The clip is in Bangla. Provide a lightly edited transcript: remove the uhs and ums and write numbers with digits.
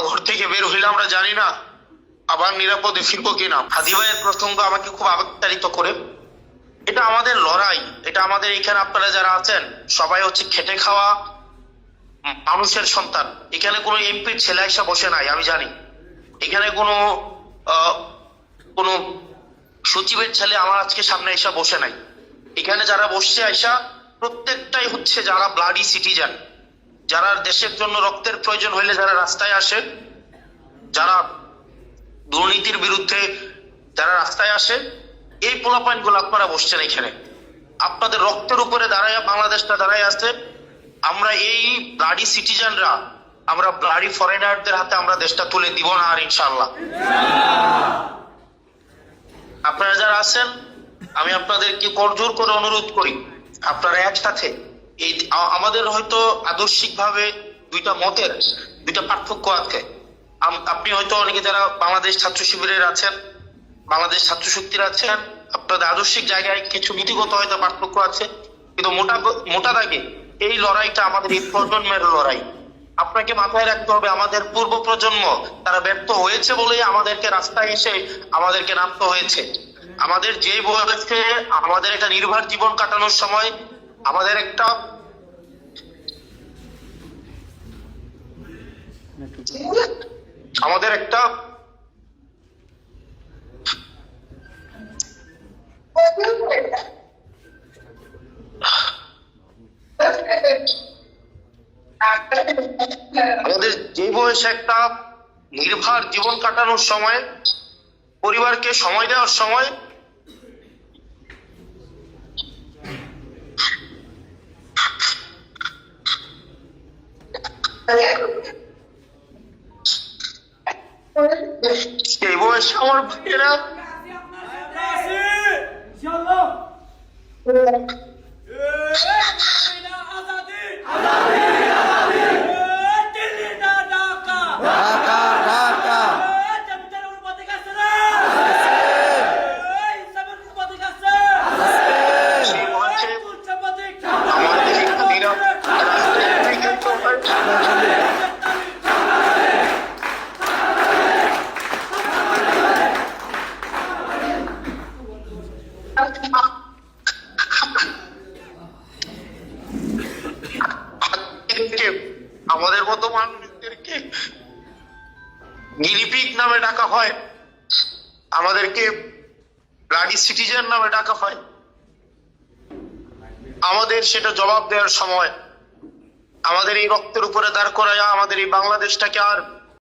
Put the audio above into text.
ঘর থেকে বের হইলে আমরা জানি না আবার নিরাপদে ফিরবো কিনা। হাদি ভাইয়ের প্রসঙ্গ আমাকে খুব আবেগতাড়িত করে। এটা আমাদের লড়াই, এটা আমাদের এখানে আপনারা যারা আছেন সবাই হচ্ছে খেটে খাওয়া মানুষের সন্তান। এখানে কোনো এমপির ছেলে আইসা বসে নাই, আমি জানি। এখানে কোনো সচিবের ছেলে আমার আজকে সামনে এসে বসে নাই। এখানে যারা বসছে আইসা প্রত্যেকটাই হচ্ছে যারা ব্লাডি সিটিজেন, যারা দেশের জন্য রক্তের প্রয়োজন হইলে যারা রাস্তায় আসে, যারা দুর্নীতির বিরুদ্ধে যারা রাস্তায় আসে, এই পোলাপাইন গুলো আপনারা বসছেন এখানে। আপনাদের রক্তের উপরে দাঁড়ায় বাংলাদেশটা দাঁড়ায় আছে। আমরা এই ব্লাডি সিটিজেনরা, আমরা ব্লাডি ফরেনারদের হাতে আমরা দেশটা তুলে দিব না আর, ইনশাআল্লাহ। আপনারা যারা আছেন আমি আপনাদেরকে করজোর করে অনুরোধ করি, আপনারা একসাথে এই আমাদের হয়তো আদর্শিক ভাবে দুইটা মতের দুইটা পার্থক্য আছে। আপনি হয়তো অনেকে যারা বাংলাদেশ ছাত্র শিবিরের আছেন, বাংলাদেশ ছাত্র শক্তির আছেন, আপনাদের আদর্শিক জায়গায় কিছু নীতিগত হয়তো পার্থক্য আছে, কিন্তু মোটা দাগে এই লড়াইটা আমাদের এই প্রজন্মের লড়াই। আপনাকে মাথায় রাখতে হবে আমাদের পূর্ব প্রজন্ম তারা ব্যর্থ হয়েছে বলেই আমাদেরকে রাস্তায় এসে আমাদেরকে নামতে হয়েছে। আমাদের যে বয়সে আমাদের একটা নির্ভর জীবন কাটানোর সময় আমাদের একটা আমাদের যে বয়সে একটা নির্ভর জীবন কাটানোর সময়, পরিবারকে সময় দেওয়ার সময়, সেই বয়সে আমার ভাইয়েরা আমাদের মতো মানুষদেরকে গিরিপিগ নামে ডাকা হয়, আমাদেরকে ব্লাডি সিটিজেন নামে ডাকা হয়। আমাদের সেটা জবাব দেওয়ার সময় আমাদের এই রক্তের উপরে দাঁড় করাইয়া আমাদের এই বাংলাদেশটাকে আর